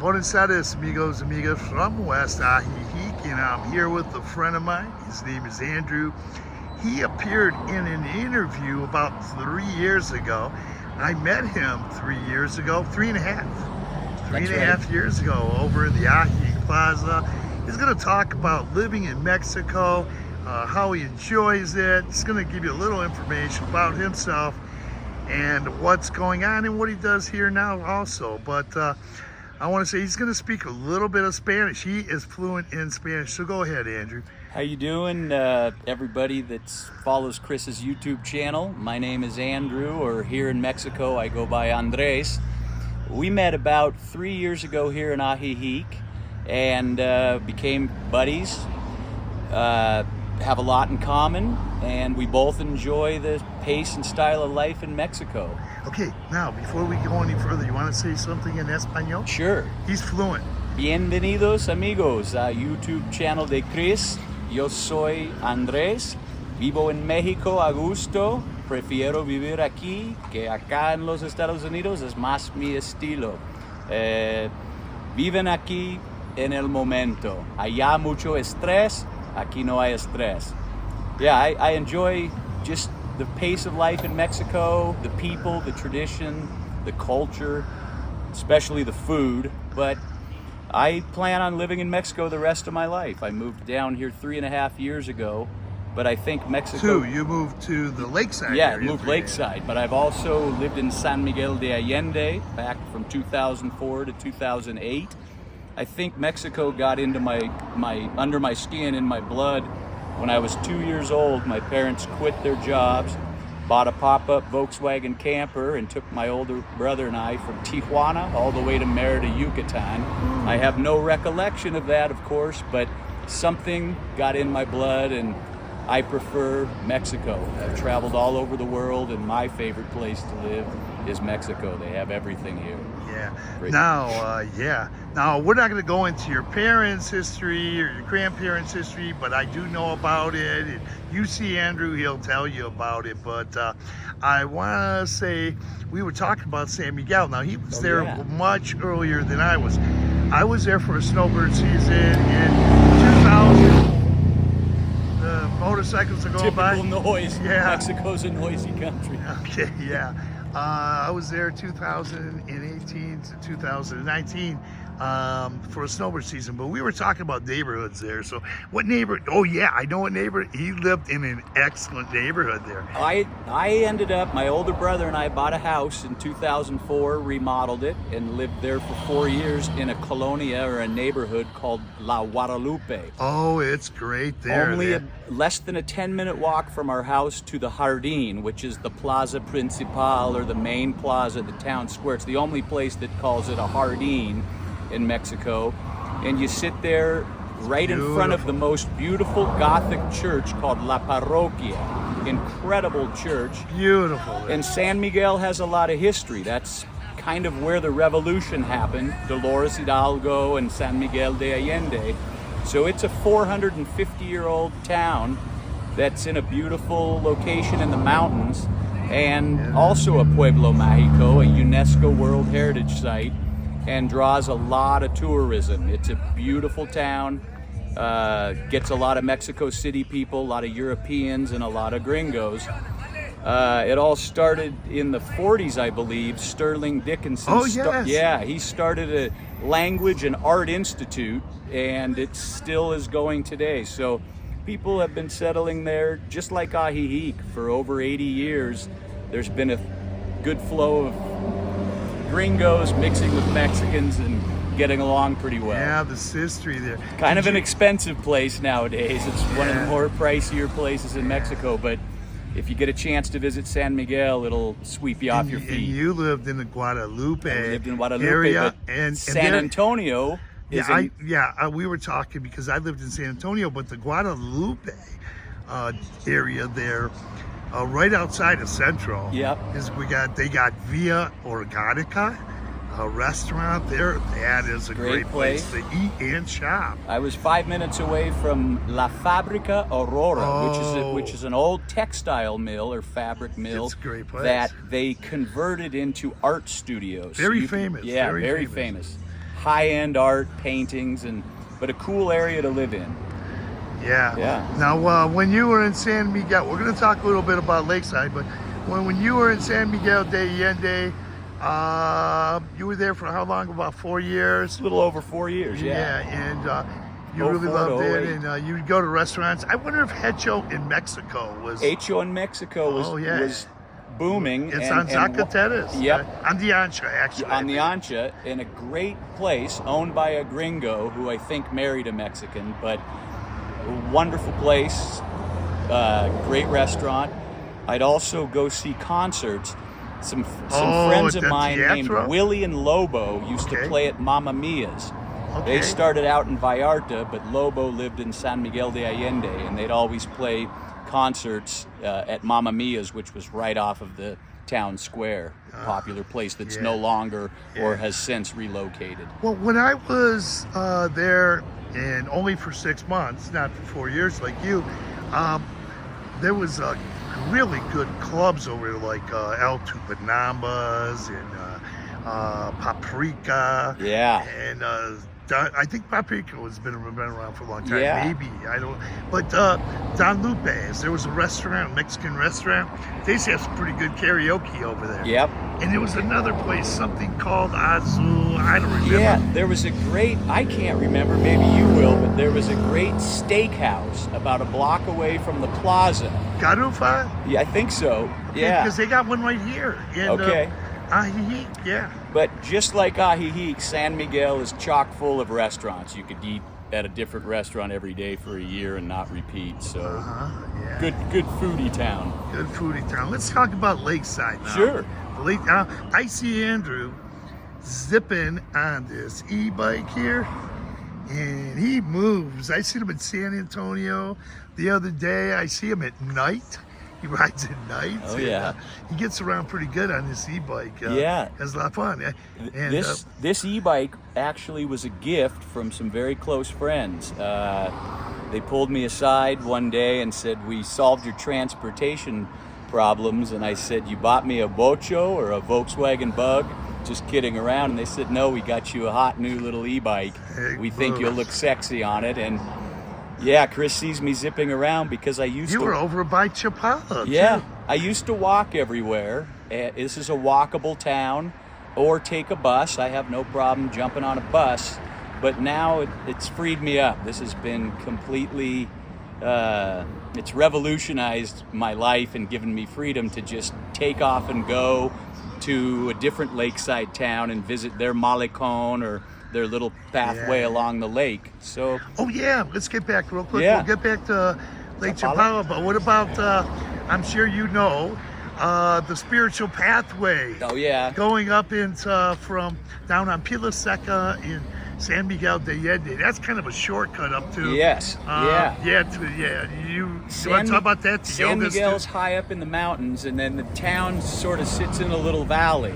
Buenos tardes, amigos, amigas from West Ajijic, and I'm here with a friend of mine. His name is Andrew. He appeared in an interview about 3 years ago. I met him 3 years ago, three and a half years ago over in the Ajijic Plaza. He's going to talk about living in Mexico, how he enjoys it. He's going to give you a little information about himself and what's going on and what he does here now also. But I want to say he's going to speak a little bit of Spanish. He is fluent in Spanish. So go ahead, Andrew. How you doing, everybody that follows Chris's YouTube channel? My name is Andrew, or here in Mexico I go by Andres. We met about 3 years ago here in Ajijic and became buddies, have a lot in common, and we both enjoy the pace and style of life in Mexico. Okay, now before we go any further, you want to say something in Espanol? Sure. He's fluent. Bienvenidos amigos a YouTube channel de Chris. Yo soy Andrés, vivo en México a gusto, prefiero vivir aquí que acá en los Estados Unidos, es más mi estilo. Viven aquí en el momento, allá mucho estrés, aquí no hay estrés. Yeah, I enjoy just the pace of life in Mexico, the people, the tradition, the culture, especially the food, but I plan on living in Mexico the rest of my life. I moved down here 3.5 years ago, but I think Mexico... You moved to the lakeside Yeah, area. moved lakeside, but I've also lived in San Miguel de Allende back from 2004 to 2008. I think Mexico got into under my skin, in my blood. When I was 2 years old, my parents quit their jobs, bought a pop-up Volkswagen camper, and took my older brother and I from Tijuana all the way to Mérida, Yucatan. I have no recollection of that, of course, but something got in my blood, and I prefer Mexico. I've traveled all over the world, and my favorite place to live is Mexico. They have everything here. Yeah. Great. Now, we're not going to go into your parents' history or your grandparents' history, but I do know about it. And you see Andrew, he'll tell you about it. But I want to say, we were talking about San Miguel. Now, he was there much earlier than I was. I was there for a snowbird season in 2000. The motorcycles are going by. Typical noise. Yeah. Mexico's a noisy country. Okay, yeah. I was there 2018 to 2019 for a snowbird season, but we were talking about neighborhoods there. So what neighborhood? Oh yeah, I know what neighborhood. He lived in an excellent neighborhood there. I ended up, my older brother and I bought a house in 2004, remodeled it, and lived there for 4 years in a colonia or a neighborhood called La Guadalupe. Oh, it's great there. Only less than a 10-minute walk from our house to the Jardín, which is the Plaza Principal, or the main plaza, the town square. It's the only place that calls it a Jardín in Mexico. And you sit there right in front of the most beautiful Gothic church called La Parroquia. Incredible church. Beautiful. And San Miguel has a lot of history. That's kind of where the revolution happened, Dolores Hidalgo and San Miguel de Allende. So it's a 450-year-old town that's in a beautiful location in the mountains, and also a Pueblo Mágico, a UNESCO World Heritage Site, and draws a lot of tourism. It's a beautiful town, gets a lot of Mexico City people, a lot of Europeans, and a lot of gringos. It all started in the 40s, I believe. Sterling Dickinson. Oh, yes. He started a language and art institute, and it still is going today. So people have been settling there, just like Ajijic, for over 80 years. There's been a good flow of gringos mixing with Mexicans and getting along pretty well. Yeah, there's history there. Kind of an expensive place nowadays. It's one of the more pricier places in Mexico, but if you get a chance to visit San Miguel, it'll sweep you off your feet. And you lived in the Guadalupe area, and San Antonio is we were talking because I lived in San Antonio, but the Guadalupe area there, right outside of Central, they got Via Organica, a restaurant there. That is a great place to eat and shop. I was 5 minutes away from La Fábrica Aurora, which is an old textile mill or fabric mill. It's a great place. That they converted into art studios. Very famous. Yeah, very famous. high-end art, paintings, but a cool area to live in. Yeah. Yeah. Now, when you were in San Miguel, we're going to talk a little bit about Lakeside, but when you were in San Miguel de Allende, you were there for how long? About 4 years? A little over 4 years, Yeah, and you really 04 to loved it, 08. and you would go to restaurants. I wonder if Hecho in Mexico was... Hecho in Mexico was booming. It's on Zacatecas. Yep. On the Ancha, actually. On the Ancha, in a great place owned by a gringo who I think married a Mexican, but a wonderful place, great restaurant. I'd also go see concerts. Some friends of mine named Willie and Lobo used to play at Mamma Mia's. Okay. They started out in Vallarta, but Lobo lived in San Miguel de Allende, and they'd always play concerts at Mamma Mia's, which was right off of the town square, popular place that's no longer or has since relocated. Well, when I was there, and only for 6 months, not for 4 years like you, there was really good clubs over there, like El Tupanambas and Paprika. Yeah. And I think Paprika has been around for a long time. Yeah. Maybe, I don't. But Don Lupe's, there was a restaurant, Mexican restaurant. They used to have some pretty good karaoke over there. Yep. And there was another place, something called Azul. I don't remember. Yeah, there was a great, I can't remember, maybe you will, but there was a great steakhouse about a block away from the plaza. Garufa? Yeah, I think so. Okay, Yeah. because they got one right here. In, Okay. Ajijic, yeah. But just like Ajijic, San Miguel is chock full of restaurants. You could eat at a different restaurant every day for a year and not repeat. So Yeah. good foodie town. Good foodie town. Let's talk about Lakeside now. Sure. I see Andrew zipping on this e-bike here, and he moves. I seen him in San Antonio the other day. I see him at night. He rides at night. Oh, yeah. He gets around pretty good on this e-bike. Yeah. Has a lot of fun. And, This e-bike actually was a gift from some very close friends. They pulled me aside one day and said, "We solved your transportation problems." And I said, "You bought me a Bocho or a Volkswagen Bug?" Just kidding around. And they said, "No, we got you a hot new little e-bike. We think you'll look sexy on it." And yeah, Chris sees me zipping around because I used to... You were over by Chapala, Yeah, too. I used to walk everywhere. This is a walkable town, or take a bus. I have no problem jumping on a bus, but now it's freed me up. This has been completely, it's revolutionized my life and given me freedom to just take off and go to a different lakeside town and visit their malecon or their little pathway along the lake. So oh yeah, let's get back real quick. Yeah. We'll get back to Lake Chapala, but what about I'm sure you know the spiritual pathway. Oh yeah, going up into from down on Pila Seca in San Miguel de Allende. That's kind of a shortcut up to yes, You want to talk about that? San Miguel's high up in the mountains, and then the town sort of sits in a little valley,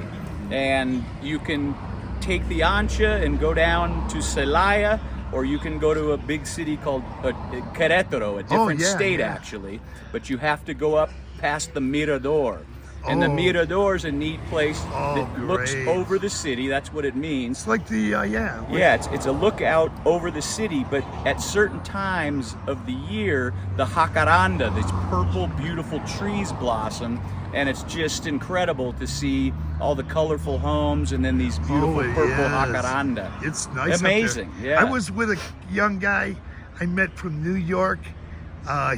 and you can take the Ancha and go down to Celaya, or you can go to a big city called Querétaro, a different state actually, but you have to go up past the Mirador. And the Mirador is a neat place that looks over the city. That's what it means. It's like the, it's a lookout over the city, but at certain times of the year, the jacaranda, these purple, beautiful trees blossom, and it's just incredible to see all the colorful homes and then these beautiful purple jacaranda. It's nice. Amazing, up there. I was with a young guy I met from New York.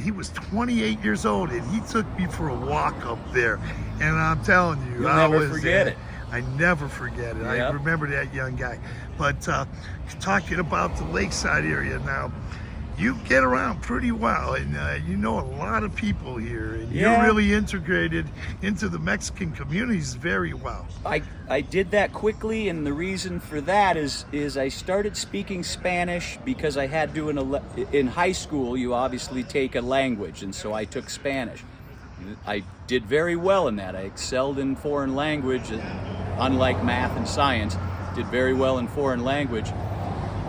He was 28 years old, and he took me for a walk up there. And I'm telling you, You'll never forget it. I never forget it. I remember that young guy. But talking about the lakeside area now, you get around pretty well, and you know a lot of people here, and you're really integrated into the Mexican communities very well. I did that quickly, and the reason for that is I started speaking Spanish because I had to in high school. You obviously take a language, and so I took Spanish. I did very well in that. I excelled in foreign language, unlike math and science. Did very well in foreign language.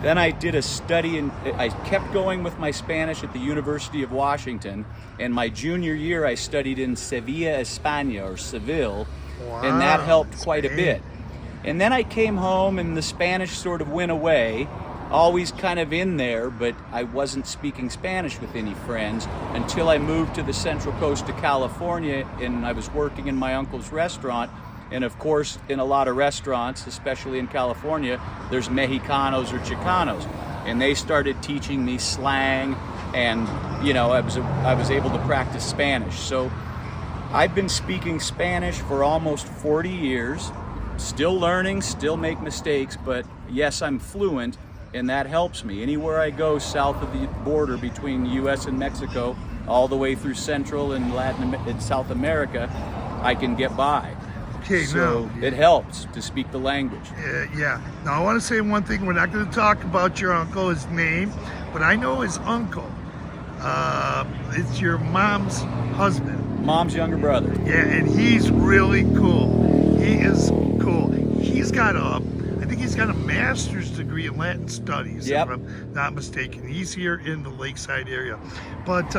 Then I did a study, and I kept going with my Spanish at the University of Washington. And my junior year, I studied in Sevilla, España, or Seville, and that helped quite a bit. And then I came home and the Spanish sort of went away, always kind of in there, but I wasn't speaking Spanish with any friends until I moved to the Central Coast of California, and I was working in my uncle's restaurant. And of course, in a lot of restaurants, especially in California, there's Mexicanos or Chicanos, and they started teaching me slang, and I was able to practice Spanish. So I've been speaking Spanish for almost 40 years, still learning, still make mistakes, but yes, I'm fluent, and that helps me. Anywhere I go south of the border between the U.S. and Mexico, all the way through Central and South America, I can get by. Okay, so it helps to speak the language. Yeah. Now, I want to say one thing. We're not going to talk about your uncle, his name, but I know his uncle. It's your mom's husband. Mom's younger brother. Yeah, and he's really cool. He is cool. I think he's got a master's degree in Latin studies, yep. if I'm not mistaken. He's here in the Lakeside area. But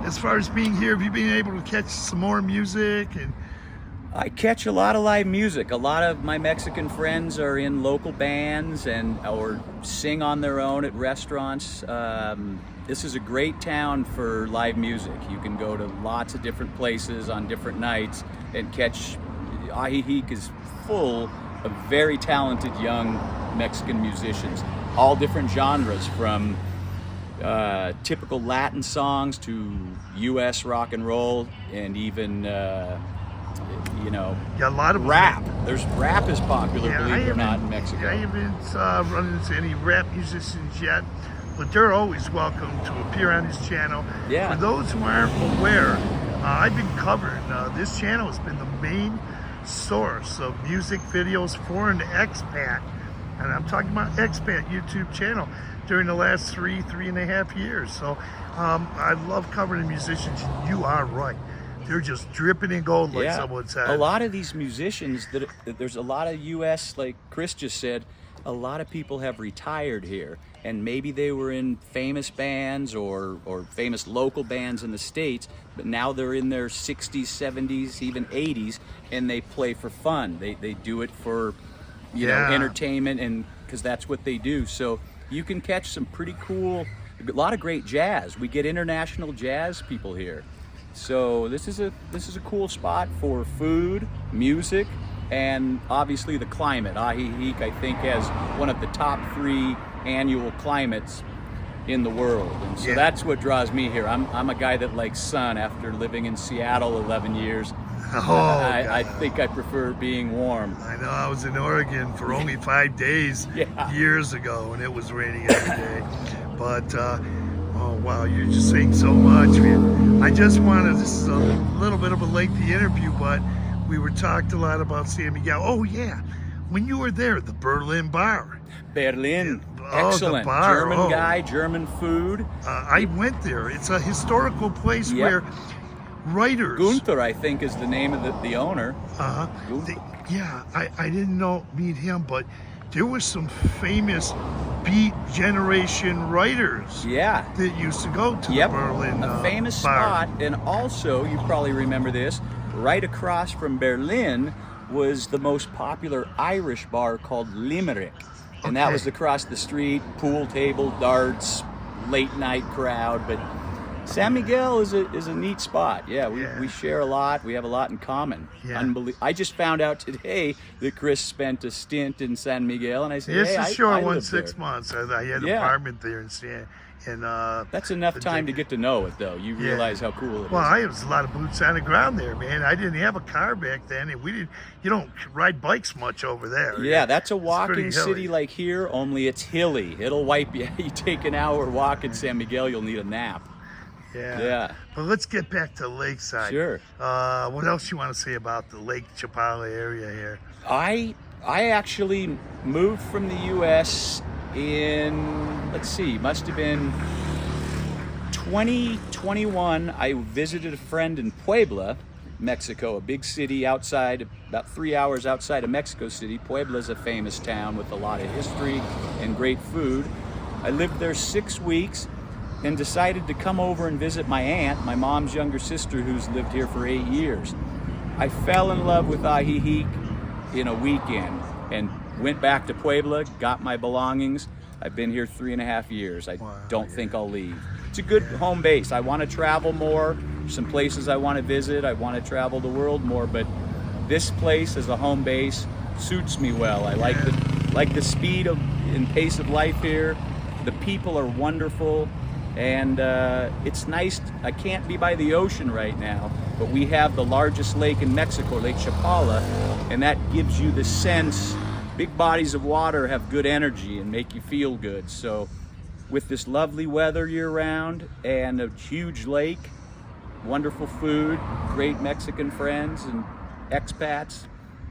as far as being here, have you been able to catch some more music? And I catch a lot of live music. A lot of my Mexican friends are in local bands or sing on their own at restaurants. This is a great town for live music. You can go to lots of different places on different nights and catch. Ajijic is full of very talented young Mexican musicians, all different genres, from typical Latin songs to U.S. rock and roll, and even a lot of rap. Rap is popular, believe it or not, in Mexico. I haven't run into any rap musicians yet, but they're always welcome to appear on this channel. Yeah. For those who aren't aware, I've been covering. This channel has been the main source of music videos for an expat, and I'm talking about expat YouTube channel, during the last three and a half years. So I love covering the musicians. You are right. They're just dripping in gold, like someone said. A lot of these musicians, there's a lot of U.S., like Chris just said, a lot of people have retired here, and maybe they were in famous bands or famous local bands in the States, but now they're in their 60s, 70s, even 80s, and they play for fun. They do it for, you know, entertainment, and because that's what they do. So you can catch some pretty cool, a lot of great jazz. We get international jazz people here. So this is a cool spot for food, music, and obviously the climate. Ajijic, I think, has one of the top 3 annual climates in the world, and so that's what draws me here. I'm a guy that likes sun after living in Seattle 11 years. I think I prefer being warm. I know. I was in Oregon for only 5 days years ago, and it was raining every day. But oh wow, you're just saying so much, man. I just wanted, this is a little bit of a lengthy interview, but we were talked a lot about San Miguel. Oh yeah, when you were there, the Berlin Bar. Berlin, excellent. The bar. German guy, German food. I went there. It's a historical place where writers. Gunther, I think, is the name of the owner. I didn't meet him, but there was some famous Beat Generation writers that used to go to the Berlin a famous bar. spot. And also, you probably remember this, right across from Berlin was the most popular Irish bar called Limerick. And that was across the street, pool table, darts, late night crowd. But San Miguel is a neat spot. We share a lot. We have a lot in common. I just found out today that Chris spent a stint in San Miguel, and I said, it's a short one, lived 6 there. months. I had an apartment there in that's enough time to get to know it, though. You realize how cool it is. Well, there was a lot of boots on the ground there, man. I didn't have a car back then, and you don't ride bikes much over there. Yeah, that's a walking city like here, only it's hilly. It'll wipe you. You take an hour walk in San Miguel, you'll need a nap. Yeah. But let's get back to Lakeside. Sure. What else you want to say about the Lake Chapala area here? I actually moved from the U.S. in, must have been 2021. I visited a friend in Puebla, Mexico, a big city outside, about 3 hours outside of Mexico City. Puebla is a famous town with a lot of history and great food. I lived there 6 weeks and decided to come over and visit my aunt, my mom's younger sister, who's lived here for 8 years. I fell in love with Ajijic in a weekend. and went back to Puebla, got my belongings. I've been here 3.5 years. I don't think I'll leave. It's a good home base. I want to travel more. Some places I want to visit. I want to travel the world more, but this place as a home base suits me well. I like the speed and pace of life here. The people are wonderful, and it's nice. I can't be by the ocean right now, but we have the largest lake in Mexico, Lake Chapala, and that gives you the sense. Big bodies of water have good energy and make you feel good. So with this lovely weather year-round and a huge lake, wonderful food, great Mexican friends and expats,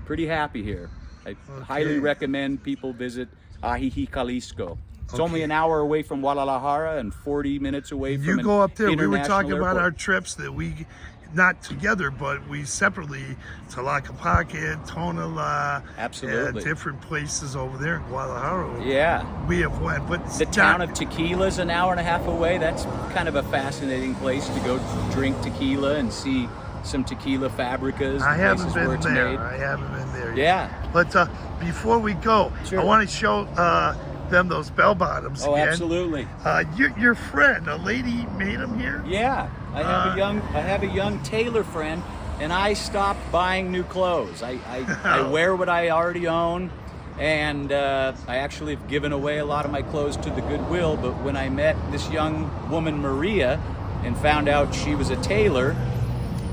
pretty happy here. I highly recommend people visit Ajijic-Jalisco. It's only an hour away from Guadalajara and 40 minutes away from You go up there. We were talking airport. about our trips that we, not together, but we separately, to Tlaquepaque, Tonalá, Absolutely. different places over there in Guadalajara. Yeah. We have went, but The town of Tequila is an hour and a half away. That's kind of a fascinating place to go drink tequila and see some tequila fabricas. I haven't places where been it's there. made. I haven't been there yet. Yeah. But before we go, Sure. I want to show them those bell bottoms. Oh, again. absolutely. Your friend, a lady, made them here. Yeah, I have a young tailor friend, and I stopped buying new clothes. I wear what I already own, and I actually have given away a lot of my clothes to the Goodwill. But when I met this young woman, Maria, and found out she was a tailor,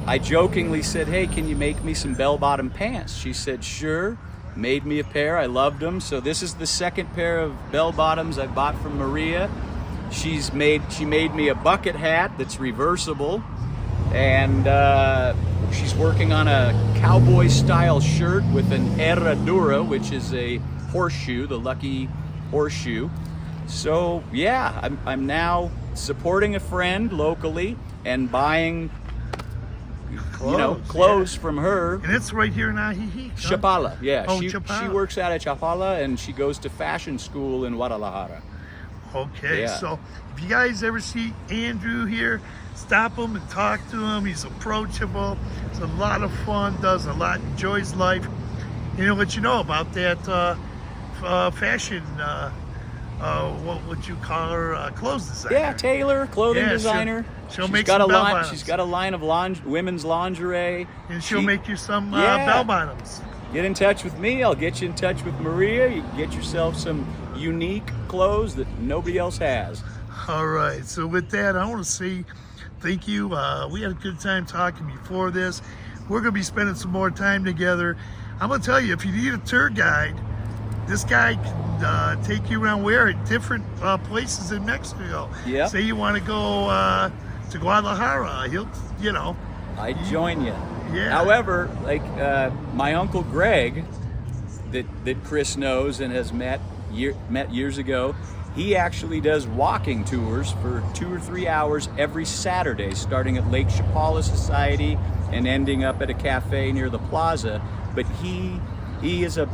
I jokingly said, "Hey, can you make me some bell-bottom pants?" She said, "Sure." Made me a pair. I loved them. So this is the second pair of bell-bottoms I bought from Maria. She made me a bucket hat that's reversible, and she's working on a cowboy-style shirt with an herradura, which is a horseshoe, the lucky horseshoe. So yeah, I'm now supporting a friend locally and buying clothes from her. And it's right here in Ajijic. Huh? Chapala, yeah. Oh, She Chapala. works out at Chapala, and she goes to fashion school in Guadalajara. Okay, Yeah. so if you guys ever see Andrew here, stop him and talk to him. He's approachable. It's a lot of fun, does a lot, enjoys life. You know what you know about that fashion, what would you call her, clothes designer? Yeah, tailor, clothing Yeah, designer. she'll She's make got some a bell line. bottoms. She's got a line of women's lingerie. And she'll make you some Yeah. bell bottoms. Get in touch with me. I'll get you in touch with Maria. You can get yourself some unique clothes that nobody else has. All right, so with that, I want to say thank you. We had a good time talking before this. We're going to be spending some more time together. I'm going to tell you, if you need a tour guide, this guy can take you around different places in Mexico. Yeah. Say you want to go to Guadalajara, he'll, I join you. Yeah. However, like my uncle Greg, that Chris knows and has met years ago, he actually does walking tours for 2 or 3 hours every Saturday, starting at Lake Chapala Society and ending up at a cafe near the plaza. But he is a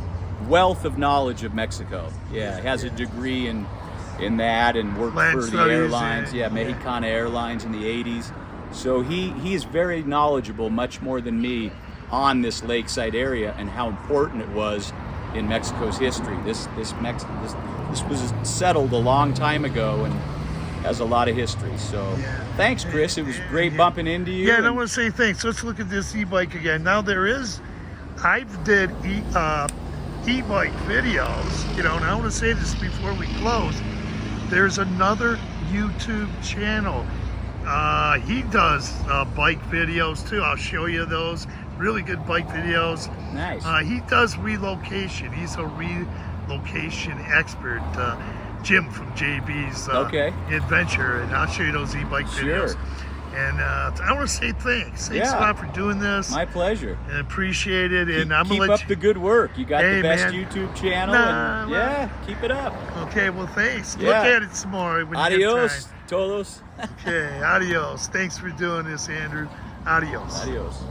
wealth of knowledge of Mexico. Yeah, he has a degree in that and worked Land for the studies, airlines. Yeah, Mexicana Airlines in the 80s. So he is very knowledgeable, much more than me, on this lakeside area and how important it was in Mexico's history. This was settled a long time ago and has a lot of history. So thanks, Chris. It was great bumping into you. Yeah, and I want to say thanks. Let's look at this e-bike again. Now I did e-bike videos, and I want to say this before we close. There's another YouTube channel. He does bike videos too. I'll show you those. Really good bike videos. Nice. He does relocation. He's a relocation expert. Jim from JB's Adventure, and I'll show you those e-bike videos. And I want to say thanks. Thanks a lot for doing this. My pleasure. And appreciate it. And I'm keep gonna up the good work. You got the best YouTube channel. Keep it up. Okay, well, thanks. Look at it some more. When you get Adios, time. todos. Okay, adios. Thanks for doing this, Andrew. Adios. Adios.